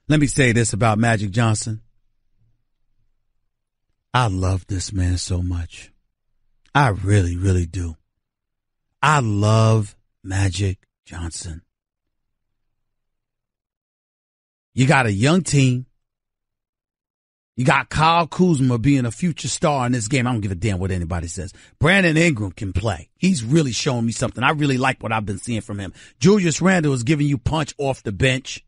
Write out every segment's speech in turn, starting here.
Let me say this about Magic Johnson. I love this man so much. I really, really do. I love Magic Johnson. You got a young team. You got Kyle Kuzma being a future star in this game. I don't give a damn what anybody says. Brandon Ingram can play. He's really showing me something. I really like what I've been seeing from him. Julius Randle is giving you punch off the bench.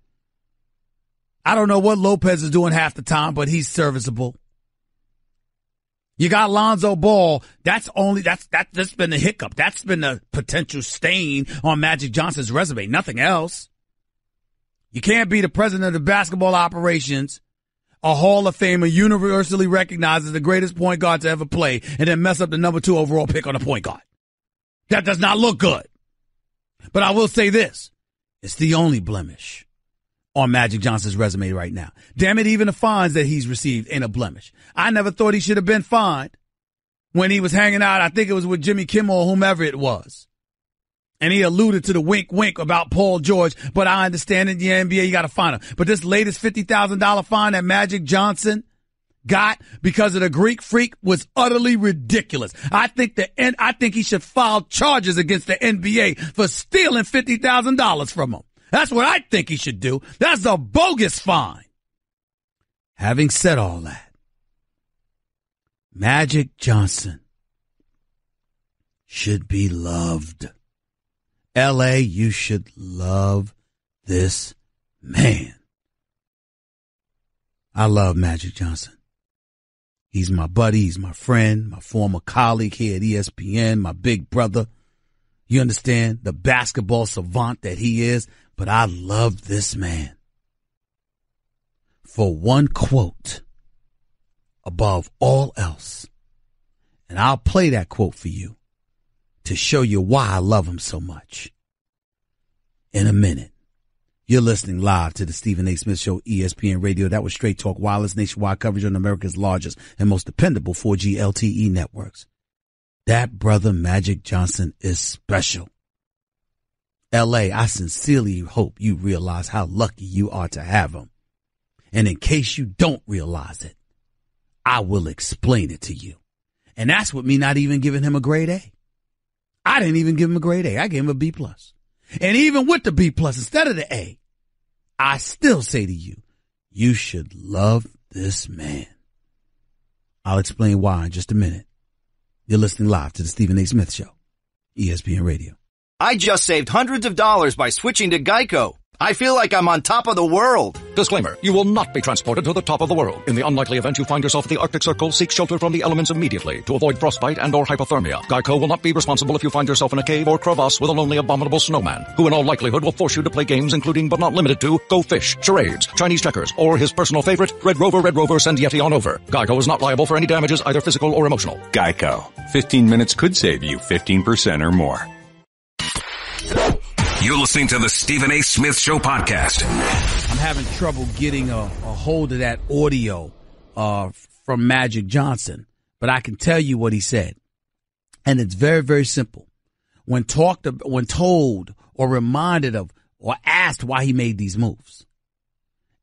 I don't know what Lopez is doing half the time, but he's serviceable. You got Lonzo Ball. That's been the hiccup. That's been the potential stain on Magic Johnson's resume. Nothing else. You can't be the president of basketball operations, a Hall of Famer universally recognized as the greatest point guard to ever play, and then mess up the number 2 overall pick on a point guard. That does not look good. But I will say this. It's the only blemish on Magic Johnson's resume right now. Damn it, even the fines that he's received ain't a blemish. I never thought he should have been fined when he was hanging out, I think it was with Jimmy Kimmel or whomever it was. And he alluded to the wink about Paul George, but I understand in the NBA you got to fine him. But this latest $50,000 fine that Magic Johnson got because of the Greek freak was utterly ridiculous. I think he should file charges against the NBA for stealing $50,000 from him. That's what I think he should do. That's a bogus fine. Having said all that, Magic Johnson should be loved. LA, you should love this man. I love Magic Johnson. He's my buddy. He's my friend, my former colleague here at ESPN, my big brother. You understand? The basketball savant that he is. But I love this man for one quote above all else. And I'll play that quote for you to show you why I love him so much in a minute. You're listening live to the Stephen A. Smith Show, ESPN Radio. That was Straight Talk Wireless, nationwide coverage on America's largest and most dependable 4G LTE networks. That brother Magic Johnson is special. LA, I sincerely hope you realize how lucky you are to have him. And in case you don't realize it, I will explain it to you. And that's with me not even giving him a grade A. I didn't even give him a grade A. I gave him a B+. And even with the B+ instead of the A, I still say to you, you should love this man. I'll explain why in just a minute. You're listening live to the Stephen A. Smith Show, ESPN Radio. I just saved hundreds of dollars by switching to Geico. I feel like I'm on top of the world. Disclaimer, you will not be transported to the top of the world. In the unlikely event you find yourself at the Arctic Circle, seek shelter from the elements immediately to avoid frostbite and or hypothermia. Geico will not be responsible if you find yourself in a cave or crevasse with a lonely abominable snowman, who in all likelihood will force you to play games including but not limited to Go Fish, Charades, Chinese checkers, or his personal favorite, Red Rover, send Yeti on over. Geico is not liable for any damages, either physical or emotional. Geico. 15 minutes could save you 15% or more. You're listening to the Stephen A. Smith Show podcast. I'm having trouble getting a hold of that audio from Magic Johnson, but I can tell you what he said. And it's very, very simple. When told or reminded of or asked why he made these moves,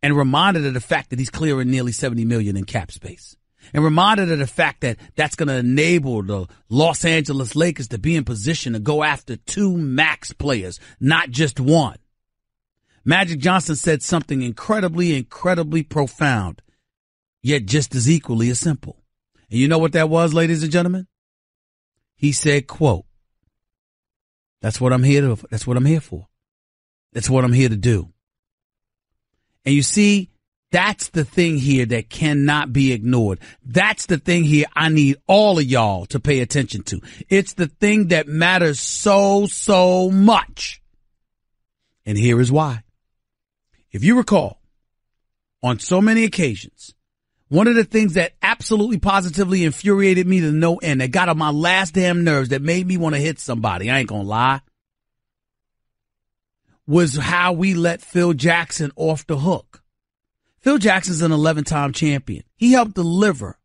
and reminded of the fact that he's clearing nearly $70 million in cap space, and reminded of the fact that that's going to enable the Los Angeles Lakers to be in position to go after 2 max players, not just one. Magic Johnson said something incredibly, incredibly profound, yet just as equally as simple. And you know what that was, ladies and gentlemen? He said, quote, that's what I'm here for. That's what I'm here to do. And you see, that's the thing here that cannot be ignored. That's the thing here I need all of y'all to pay attention to. It's the thing that matters so, so much. And here is why. If you recall, on so many occasions, one of the things that absolutely positively infuriated me to no end, that got on my last damn nerves, that made me want to hit somebody, I ain't gonna lie, was how we let Phil Jackson off the hook. Phil Jackson's an 11-time champion. He helped deliver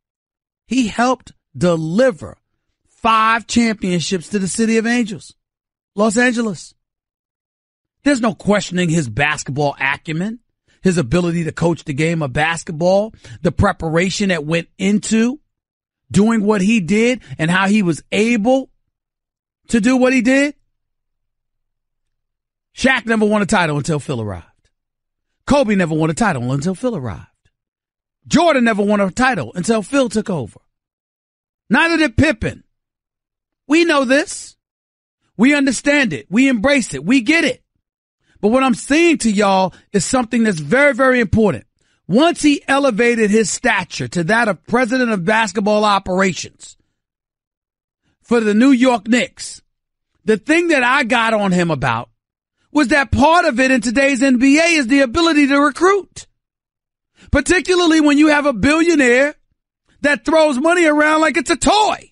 5 championships to the City of Angels, Los Angeles. There's no questioning his basketball acumen. his ability to coach the game of basketball, the preparation that went into doing what he did and how he was able to do what he did? Shaq never won a title until Phil arrived. Kobe never won a title until Phil arrived. Jordan never won a title until Phil took over. Neither did Pippen. We know this. We understand it. We embrace it. We get it. But what I'm saying to y'all is something that's very, very important. Once he elevated his stature to that of president of basketball operations for the New York Knicks, the thing that I got on him about was that part of it in today's NBA is the ability to recruit. Particularly when you have a billionaire that throws money around like it's a toy.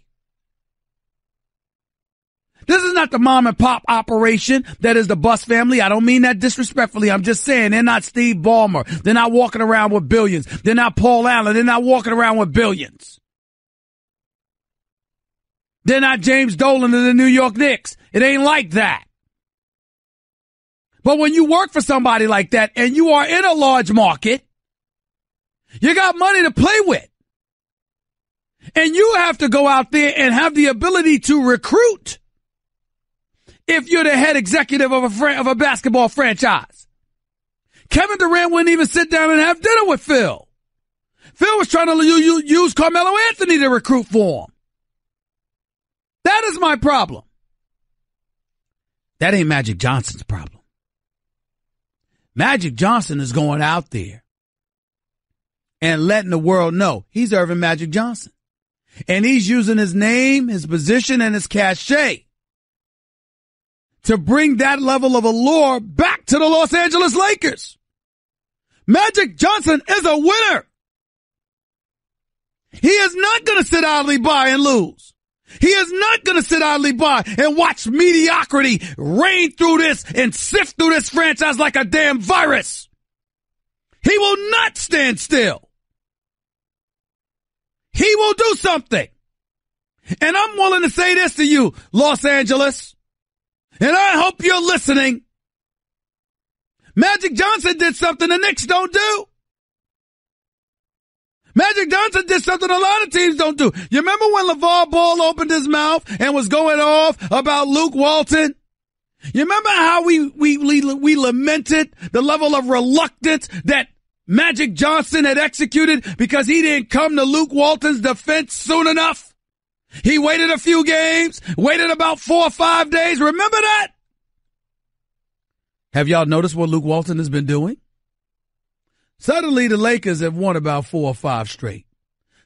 This is not the mom and pop operation that is the Bus family. I don't mean that disrespectfully. I'm just saying they're not Steve Ballmer. They're not walking around with billions. They're not Paul Allen. They're not walking around with billions. They're not James Dolan of the New York Knicks. It ain't like that. But when you work for somebody like that and you are in a large market, you got money to play with. And you have to go out there and have the ability to recruit if you're the head executive of a basketball franchise. Kevin Durant wouldn't even sit down and have dinner with Phil. Phil was trying to use Carmelo Anthony to recruit for him. That is my problem. That ain't Magic Johnson's problem. Magic Johnson is going out there and letting the world know he's Earvin Magic Johnson. And he's using his name, his position, and his cachet to bring that level of allure back to the Los Angeles Lakers. Magic Johnson is a winner. He is not going to sit idly by and lose. He is not going to sit idly by and watch mediocrity reign through this and sift through this franchise like a damn virus. He will not stand still. He will do something. And I'm willing to say this to you, Los Angeles, and I hope you're listening. Magic Johnson did something the Knicks don't do. Magic Johnson did something a lot of teams don't do. You remember when LeVar Ball opened his mouth and was going off about Luke Walton? You remember how we lamented the level of reluctance that Magic Johnson had executed because he didn't come to Luke Walton's defense soon enough? He waited a few games, waited about 4 or 5 days. Remember that? Have y'all noticed what Luke Walton has been doing? Suddenly the Lakers have won about 4 or 5 straight.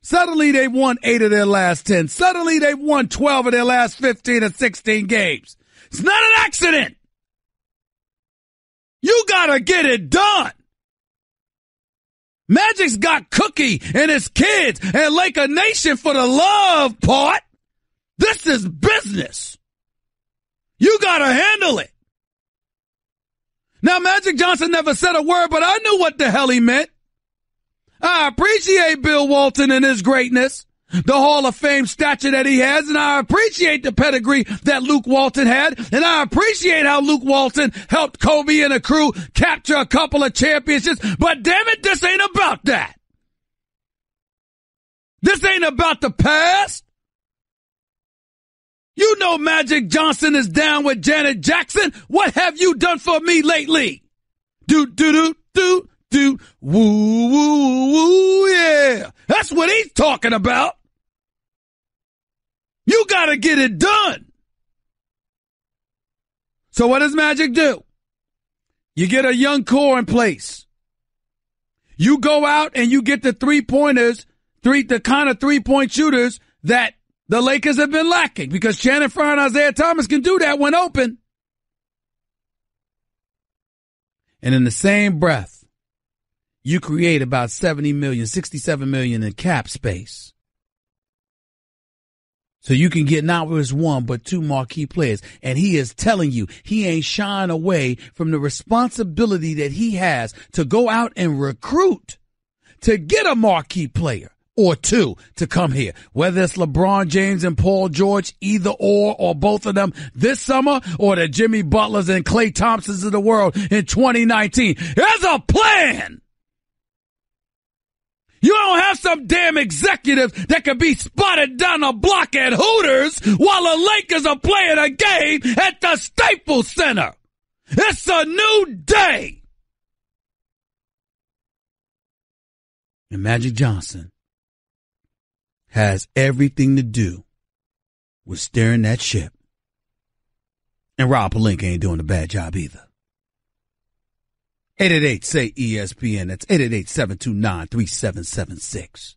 Suddenly they've won 8 of their last 10. Suddenly they've won 12 of their last 15 or 16 games. It's not an accident. You gotta get it done. Magic's got Cookie and his kids and Laker Nation for the love part. This is business. You gotta handle it. Now, Magic Johnson never said a word, but I knew what the hell he meant. I appreciate Bill Walton and his greatness, the Hall of Fame stature that he has, and I appreciate the pedigree that Luke Walton had, and I appreciate how Luke Walton helped Kobe and the crew capture a couple of championships, but damn it, this ain't about that. This ain't about the past. You know Magic Johnson is down with Janet Jackson. What have you done for me lately? Do, woo, woo, woo, yeah. That's what he's talking about. You gotta get it done. So what does Magic do? You get a young core in place. You go out and you get the three-pointers, the kind of three-point shooters that the Lakers have been lacking because Channing Frye and Isaiah Thomas can do that when open. And in the same breath, you create about 67 million in cap space. So you can get not just one, but 2 marquee players. And he is telling you he ain't shying away from the responsibility that he has to go out and recruit to get a marquee player or 2 to come here, whether it's LeBron James and Paul George, either or both of them this summer, or the Jimmy Butlers and Klay Thompsons of the world in 2019. There's a plan. You don't have some damn executive that could be spotted down the block at Hooters while the Lakers are playing a game at the Staples Center. It's a new day. And Magic Johnson has everything to do with steering that ship. And Rob Pelinka ain't doing a bad job either. 888-SAY-ESPN. That's 888-729-3776.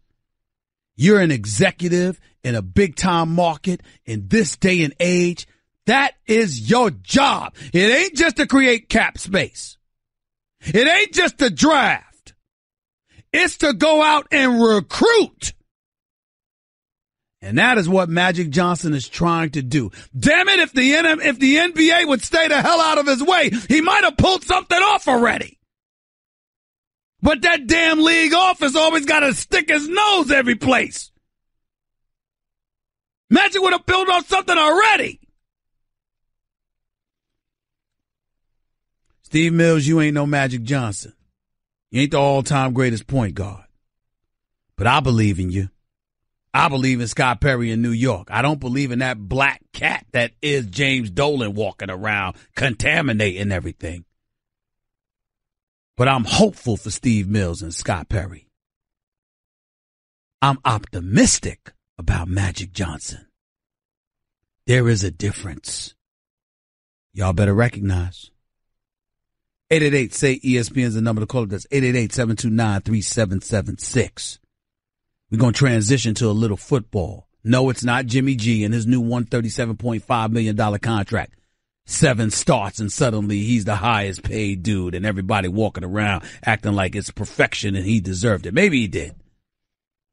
You're an executive in a big-time market in this day and age. That is your job. It ain't just to create cap space. It ain't just to draft. It's to go out and recruit. And that is what Magic Johnson is trying to do. Damn it, if the NBA would stay the hell out of his way, he might have pulled something off already. But that damn league office always got to stick his nose every place. Magic would have built on something already. Steve Mills, you ain't no Magic Johnson. You ain't the all-time greatest point guard. But I believe in you. I believe in Scott Perry in New York. I don't believe in that black cat that is James Dolan walking around contaminating everything. But I'm hopeful for Steve Mills and Scott Perry. I'm optimistic about Magic Johnson. There is a difference. Y'all better recognize. 888-SAY-ESPN is the number to call it. That's 888-729-3776. We're going to transition to a little football. No, it's not Jimmy G and his new $137.5 million contract. 7 starts and suddenly he's the highest paid dude and everybody walking around acting like it's perfection and he deserved it. Maybe he did.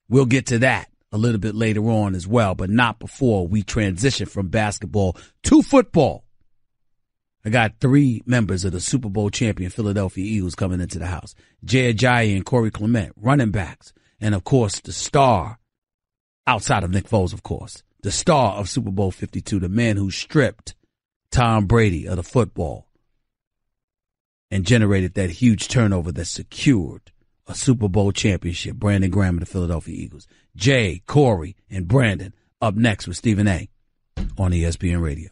We'll get to that a little bit later on as well, but not before we transition from basketball to football. I got 3 members of the Super Bowl champion Philadelphia Eagles coming into the house. Jay Ajayi and Corey Clement, running backs. And, of course, the star, outside of Nick Foles, of course, the star of Super Bowl 52, the man who stripped Tom Brady of the football and generated that huge turnover that secured a Super Bowl championship, Brandon Graham of the Philadelphia Eagles. Jay, Corey, and Brandon up next with Stephen A. on ESPN Radio.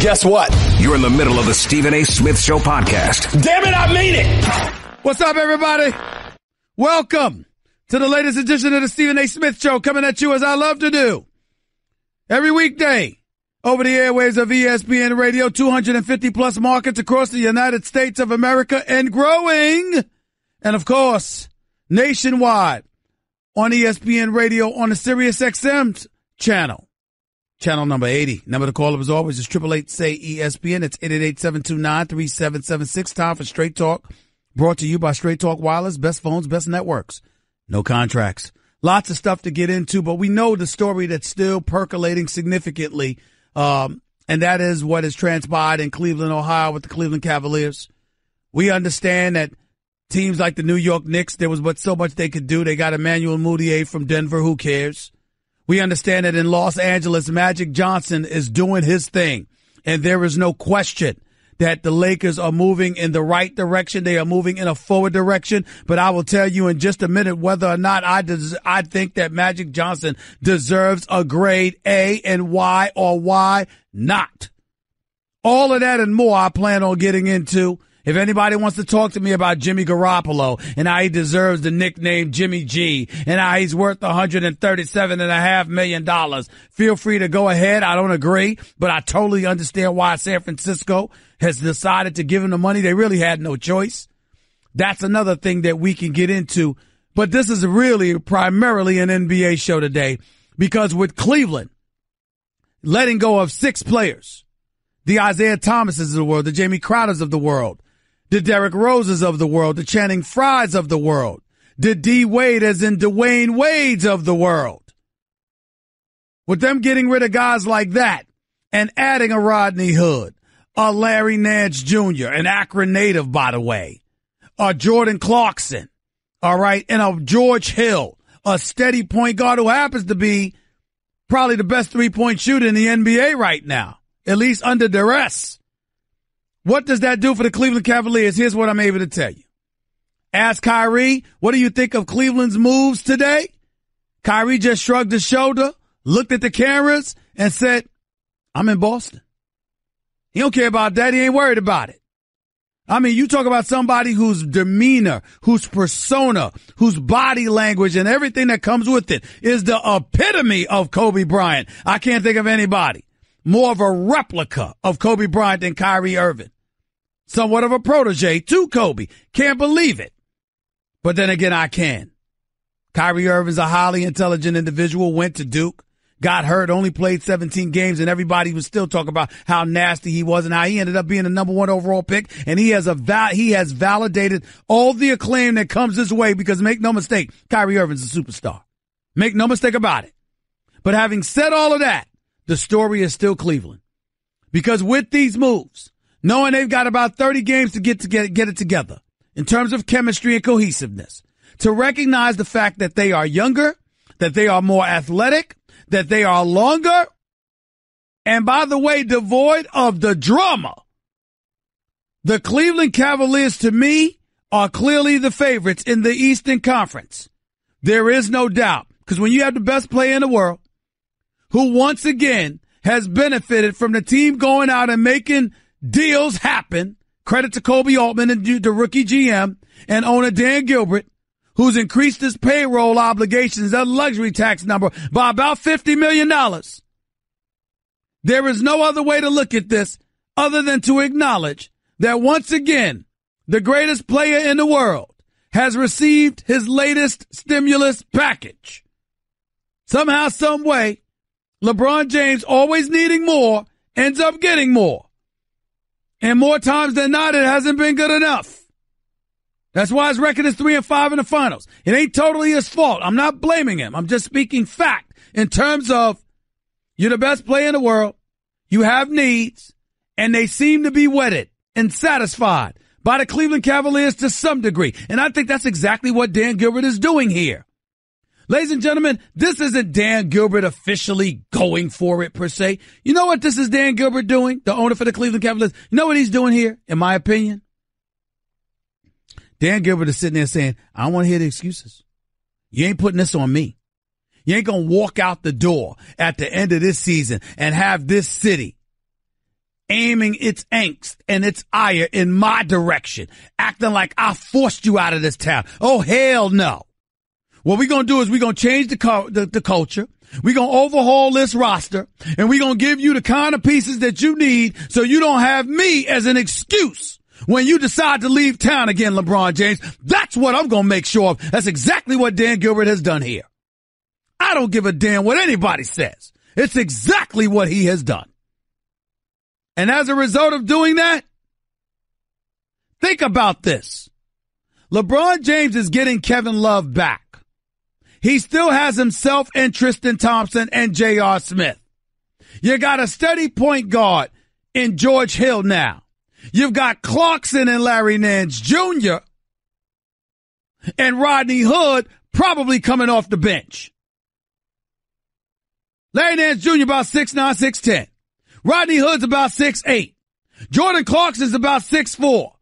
Guess what? You're in the middle of the Stephen A. Smith Show podcast. Damn it, I mean it! What's up, everybody? Welcome to the latest edition of the Stephen A. Smith Show, coming at you as I love to do. Every weekday, over the airwaves of ESPN Radio, 250-plus markets across the United States of America and growing. And, of course, nationwide on ESPN Radio on the Sirius XM channel. Channel number 80. Number to call up as always is 888-SAY-ESPN. It's 888-729-3776. Time for Straight Talk. Brought to you by Straight Talk Wireless. Best phones, best networks. No contracts. Lots of stuff to get into, but we know the story that's still percolating significantly, and that is what has transpired in Cleveland, Ohio with the Cleveland Cavaliers. We understand that teams like the New York Knicks, there was but so much they could do. They got Emmanuel Mudiay from Denver. Who cares? We understand that in Los Angeles, Magic Johnson is doing his thing, and there is no question that the Lakers are moving in the right direction. They are moving in a forward direction. But I will tell you in just a minute whether or not I think that Magic Johnson deserves a grade A and why or why not. All of that and more I plan on getting into. If anybody wants to talk to me about Jimmy Garoppolo and how he deserves the nickname Jimmy G and how he's worth $137.5 million, feel free to go ahead. I don't agree, but I totally understand why San Francisco has decided to give him the money. They really had no choice. That's another thing that we can get into. But this is really primarily an NBA show today because with Cleveland letting go of 6 players, the Isaiah Thomases of the world, the Jamie Crowders of the world, the Derrick Roses of the world, the Channing Frys of the world, the D Wade as in Dwayne Wades of the world. With them getting rid of guys like that and adding a Rodney Hood, a Larry Nance Jr., an Akron native, by the way, a Jordan Clarkson, all right, and a George Hill, a steady point guard who happens to be probably the best three-point shooter in the NBA right now, at least under duress. What does that do for the Cleveland Cavaliers? Here's what I'm able to tell you. Ask Kyrie, what do you think of Cleveland's moves today? Kyrie just shrugged his shoulder, looked at the cameras, and said, I'm in Boston. He don't care about that. He ain't worried about it. I mean, you talk about somebody whose demeanor, whose persona, whose body language and everything that comes with it is the epitome of Kobe Bryant. I can't think of anybody more of a replica of Kobe Bryant than Kyrie Irving. Somewhat of a protege to Kobe. Can't believe it. But then again, I can. Kyrie Irving's a highly intelligent individual, went to Duke, got hurt, only played 17 games, and everybody was still talking about how nasty he was and how he ended up being the number 1 overall pick. And he has validated all the acclaim that comes his way because make no mistake, Kyrie Irving's a superstar. Make no mistake about it. But having said all of that, the story is still Cleveland. Because with these moves, knowing they've got about 30 games to get it together in terms of chemistry and cohesiveness, to recognize the fact that they are younger, that they are more athletic, that they are longer, and by the way, devoid of the drama. The Cleveland Cavaliers, to me, are clearly the favorites in the Eastern Conference. There is no doubt, because when you have the best player in the world, who once again has benefited from the team going out and making deals happen, credit to Kobe Altman and the rookie GM and owner Dan Gilbert, who's increased his payroll obligations, that luxury tax number, by about $50 million. There is no other way to look at this other than to acknowledge that once again, the greatest player in the world has received his latest stimulus package. Somehow, some way, LeBron James, always needing more, ends up getting more. And more times than not, it hasn't been good enough. That's why his record is 3-5 in the finals. It ain't totally his fault. I'm not blaming him. I'm just speaking fact in terms of you're the best player in the world. You have needs, and they seem to be wedded and satisfied by the Cleveland Cavaliers to some degree. And I think that's exactly what Dan Gilbert is doing here. Ladies and gentlemen, this isn't Dan Gilbert officially going for it per se. You know what this is Dan Gilbert doing, the owner for the Cleveland Cavaliers? You know what he's doing here, in my opinion? Dan Gilbert is sitting there saying, I don't want to hear the excuses. You ain't putting this on me. You ain't going to walk out the door at the end of this season and have this city aiming its angst and its ire in my direction, acting like I forced you out of this town. Oh, hell no. What we're going to do is we're going to change the culture. We're going to overhaul this roster, and we're going to give you the kind of pieces that you need so you don't have me as an excuse when you decide to leave town again, LeBron James. That's what I'm going to make sure of. That's exactly what Dan Gilbert has done here. I don't give a damn what anybody says. It's exactly what he has done. And as a result of doing that, think about this. LeBron James is getting Kevin Love back. He still has himself in Tristan Thompson and J.R. Smith. You got a steady point guard in George Hill now. You've got Clarkson and Larry Nance Jr. and Rodney Hood probably coming off the bench. Larry Nance Jr. about 6'9", 6'10". Rodney Hood's about 6'8". Jordan Clarkson's about 6'4".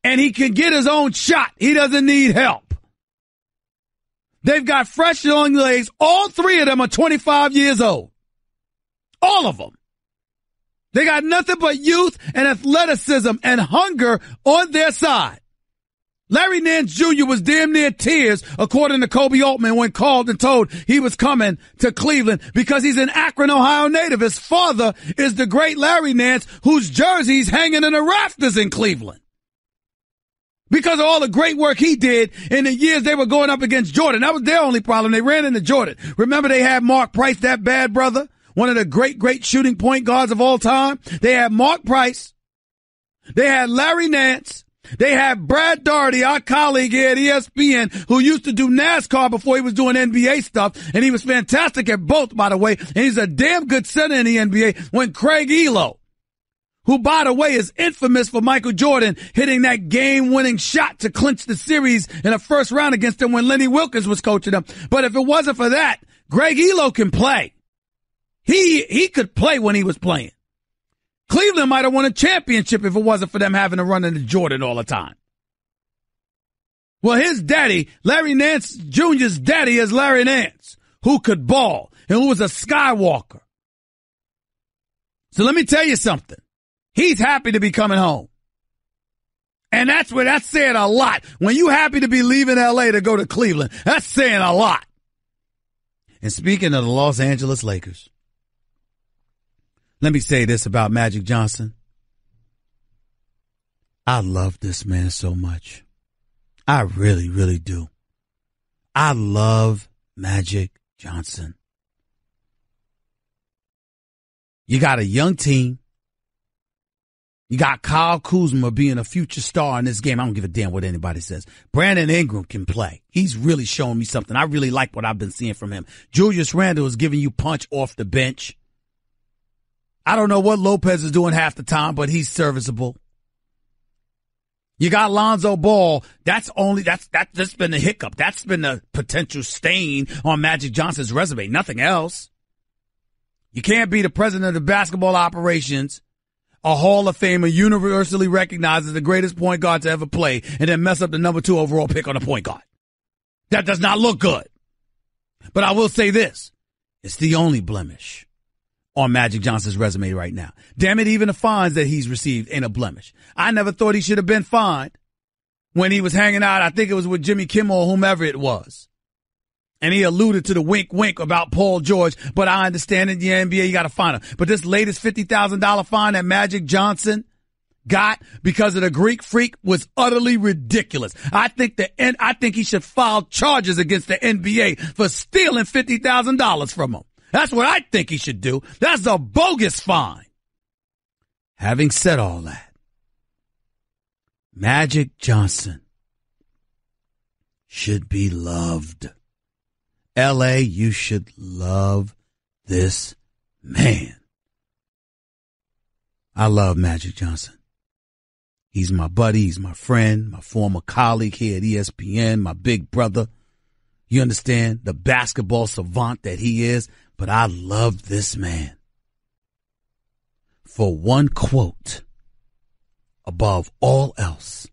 And he can get his own shot. He doesn't need help. They've got fresh young legs. All three of them are 25 years old. All of them. They got nothing but youth and athleticism and hunger on their side. Larry Nance Jr. was damn near tears, according to Kobe Altman, when called and told he was coming to Cleveland because he's an Akron, Ohio native. His father is the great Larry Nance, whose jersey's hanging in the rafters in Cleveland. Because of all the great work he did in the years they were going up against Jordan. That was their only problem. They ran into Jordan. Remember they had Mark Price, that bad brother? One of the great shooting point guards of all time. They had Mark Price. They had Larry Nance. They had Brad Daugherty, our colleague here at ESPN, who used to do NASCAR before he was doing NBA stuff. And he was fantastic at both, by the way. And he's a damn good center in the NBA. When Craig Elo, who, by the way, is infamous for Michael Jordan hitting that game-winning shot to clinch the series in the first round against him when Lenny Wilkins was coaching them. But if it wasn't for that, Greg Elo can play. He could play when he was playing. Cleveland might have won a championship if it wasn't for them having to run into Jordan all the time. Well, his daddy, Larry Nance Jr.'s daddy is Larry Nance, who could ball and who was a Skywalker. So let me tell you something. He's happy to be coming home. And that's saying a lot. When you happy to be leaving L.A. to go to Cleveland, that's saying a lot. And speaking of the Los Angeles Lakers, let me say this about Magic Johnson. I love this man so much. I really, really do. I love Magic Johnson. You got a young team. You got Kyle Kuzma being a future star in this game. I don't give a damn what anybody says. Brandon Ingram can play. He's really showing me something. I really like what I've been seeing from him. Julius Randle is giving you punch off the bench. I don't know what Lopez is doing half the time, but he's serviceable. You got Lonzo Ball. That's been the hiccup. That's been the potential stain on Magic Johnson's resume. Nothing else. You can't be the president of basketball operations, a Hall of Famer, universally recognized as the greatest point guard to ever play, and then mess up the number 2 overall pick on a point guard. That does not look good. But I will say this. It's the only blemish on Magic Johnson's resume right now. Damn it, even the fines that he's received ain't a blemish. I never thought he should have been fined when he was hanging out, I think it was with Jimmy Kimmel or whomever it was. And he alluded to the wink about Paul George, but I understand in the NBA you got to fine him. But this latest $50,000 fine that Magic Johnson got because of the Greek Freak was utterly ridiculous. I think he should file charges against the NBA for stealing $50,000 from him. That's what I think he should do. That's a bogus fine. Having said all that, Magic Johnson should be loved. L.A., you should love this man. I love Magic Johnson. He's my buddy. He's my friend, my former colleague here at ESPN, my big brother. You understand? The basketball savant that he is. But I love this man for one quote above all else.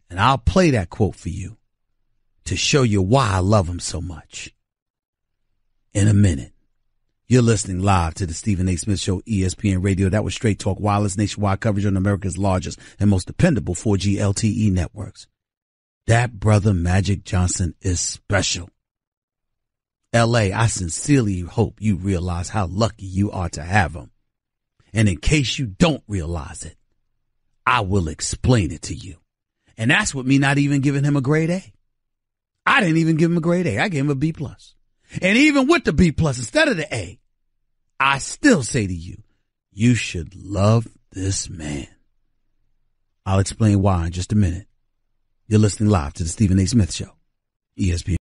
And I'll play that quote for you to show you why I love him so much in a minute. You're listening live to the Stephen A. Smith Show, ESPN Radio. That was Straight Talk Wireless, nationwide coverage on America's largest and most dependable 4G LTE networks. That brother Magic Johnson is special. L.A., I sincerely hope you realize how lucky you are to have him. And in case you don't realize it, I will explain it to you. And that's with me not even giving him a grade A. I didn't even give him a grade A. I gave him a B+. And even with the B+, instead of the A, I still say to you, you should love this man. I'll explain why in just a minute. You're listening live to the Stephen A. Smith Show, ESPN.